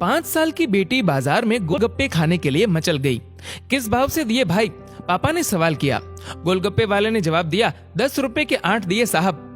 5 साल की बेटी बाजार में गोलगप्पे खाने के लिए मचल गई। किस भाव से दिए भाई? पापा ने सवाल किया। गोलगप्पे वाले ने जवाब दिया, 10 रुपए के 8 दिए साहब।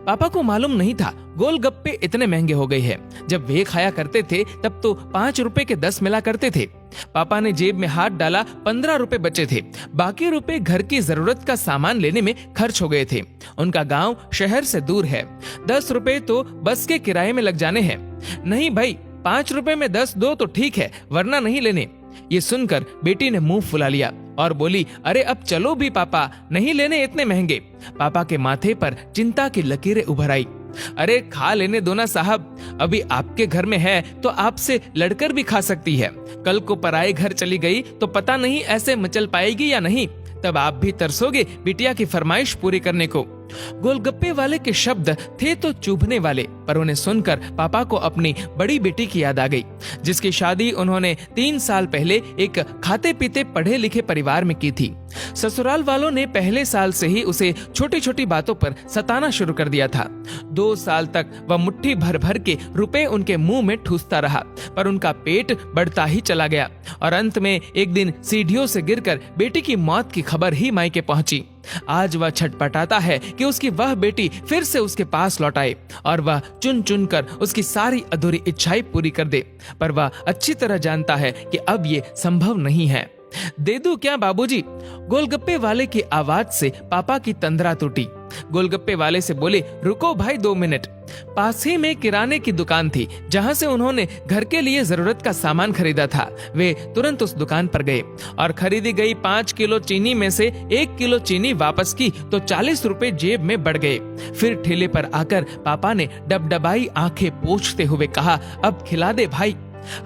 पापा को मालूम नहीं था गोलगप्पे इतने महंगे हो गए हैं। जब वे खाया करते थे तब तो 5 रुपए के 10 मिला करते थे। पापा ने जेब में हाथ डाला, 15 रुपए बचे थे। बाकी रुपए घर की जरूरत का सामान लेने में खर्च हो गए थे। उनका गांव शहर से दूर है। 10 रुपए तो बस के किराए में लग जाने हैं। नहीं भाई, 5 रुपए में 10 दो तो ठीक है, वरना नहीं लेने। ये सुनकर बेटी ने मुंह फुला लिया और बोली, अरे अब चलो भी पापा, नहीं लेने इतने महंगे। पापा के माथे पर चिंता की लकीरें उभर आई। अरे खा लेने दो ना साहब, अभी आपके घर में है तो आपसे लड़कर भी खा सकती है। कल को पराए घर चली गई तो पता नहीं ऐसे मचल पाएगी या नहीं, तब आप भी तरसोगे बिटिया की फरमाइश पूरी करने को। गोलगप्पे वाले के शब्द थे तो चुभने वाले, पर उन्हें सुनकर पापा को अपनी बड़ी बेटी की याद आ गई, जिसकी शादी उन्होंने 3 साल पहले एक खाते पीते पढ़े लिखे परिवार में की थी। ससुराल वालों ने पहले साल से ही उसे छोटी छोटी बातों पर सताना शुरू कर दिया था। 2 साल तक वह मुट्ठी भर भर के रुपए उनके मुंह में ठूसता रहा, पर उनका पेट बढ़ता ही चला गया और अंत में एक दिन सीढ़ियों से गिरकर बेटी की मौत की खबर ही मायके पहुंची। आज वह छटपटाता है कि उसकी वह बेटी फिर से उसके पास लौट आए और वह चुन चुन कर उसकी सारी अधूरी इच्छाएं पूरी कर दे, पर वह अच्छी तरह जानता है कि अब ये संभव नहीं है। दे दूं क्या बाबूजी? गोलगप्पे वाले की आवाज से पापा की तंद्रा टूटी। गोलगप्पे वाले से बोले, रुको भाई 2 मिनट। पास ही में किराने की दुकान थी जहां से उन्होंने घर के लिए जरूरत का सामान खरीदा था। वे तुरंत उस दुकान पर गए और खरीदी गई 5 किलो चीनी में से 1 किलो चीनी वापस की तो 40 रुपए जेब में बढ़ गए। फिर ठेले पर आकर पापा ने डबडबाई आंखें पोंछते हुए कहा, अब खिला दे भाई।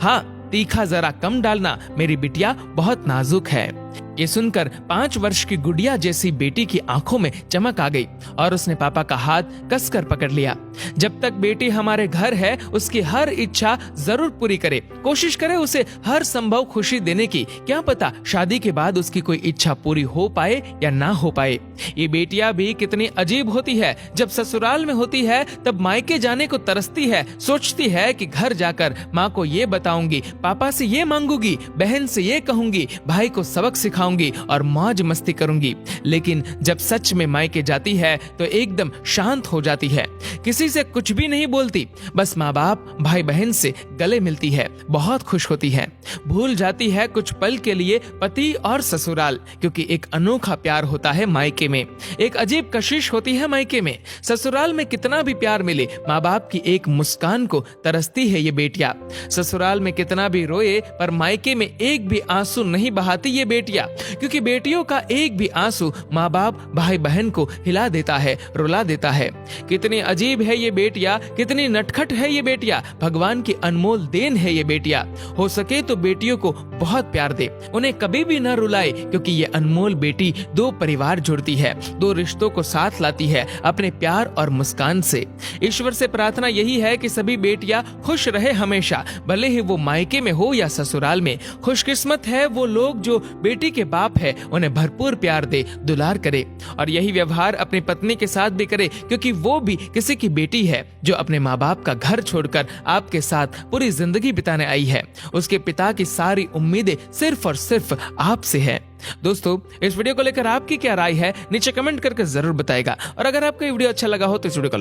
हाँ, तीखा जरा कम डालना, मेरी बिटिया बहुत नाजुक है। ये सुनकर 5 वर्ष की गुड़िया जैसी बेटी की आंखों में चमक आ गई और उसने पापा का हाथ कसकर पकड़ लिया। जब तक बेटी हमारे घर है उसकी हर इच्छा जरूर पूरी करे, कोशिश करे उसे हर संभव खुशी देने की। क्या पता शादी के बाद उसकी कोई इच्छा पूरी हो पाए या ना हो पाए। ये बेटियां भी कितनी अजीब होती है। जब ससुराल में होती है तब मायके जाने को तरसती है, सोचती है कि घर जाकर माँ को ये बताऊंगी, पापा से ये मांगूंगी, बहन से ये कहूंगी, भाई को सबक सिखाऊंगी और मौज मस्ती करूंगी। लेकिन जब सच में मायके जाती है तो एकदम शांत हो जाती है, किसी से कुछ भी नहीं बोलती, बस माँ बाप भाई बहन से गले मिलती है, बहुत खुश होती है, भूल जाती है कुछ पल के लिए पति और ससुराल, क्योंकि एक अनोखा प्यार होता है मायके में, एक अजीब कशिश होती है मायके में। ससुराल में कितना भी प्यार मिले, माँ बाप की एक मुस्कान को तरसती है ये बेटियां। ससुराल में कितना भी रोए पर मायके में एक भी आंसू नहीं बहाती ये बेटियां, क्योंकि बेटियों का एक भी आंसू माँ बाप भाई बहन को हिला देता है, रुला देता है। कितनी अजीब है ये बेटियां, कितनी नटखट है ये बेटियां, भगवान की अनमोल देन है ये बेटियां। हो सके तो बेटियों को बहुत प्यार दे, उन्हें कभी भी न रुलाए, क्योंकि ये अनमोल बेटी 2 परिवार जोड़ती है, 2 रिश्तों को साथ लाती है अपने प्यार और मुस्कान से। ईश्वर से प्रार्थना यही है कि सभी बेटियां खुश रहे हमेशा, भले ही वो मायके में हो या ससुराल में। खुशकिस्मत है वो लोग जो बेटी के बाप है, उन्हें भरपूर प्यार दे, दुलार करे और यही व्यवहार अपनी पत्नी के साथ भी करे, क्योंकि वो भी किसी की बेटी है जो अपने माँ बाप का घर छोड़कर आपके साथ पूरी जिंदगी बिताने आई है। उसके पिता की सारी उम्मीदें सिर्फ और सिर्फ आपसे है। दोस्तों, इस वीडियो को लेकर आपकी क्या राय है नीचे कमेंट करके जरूर बताएगा और अगर आपको ये वीडियो अच्छा लगा हो तो इस वीडियो को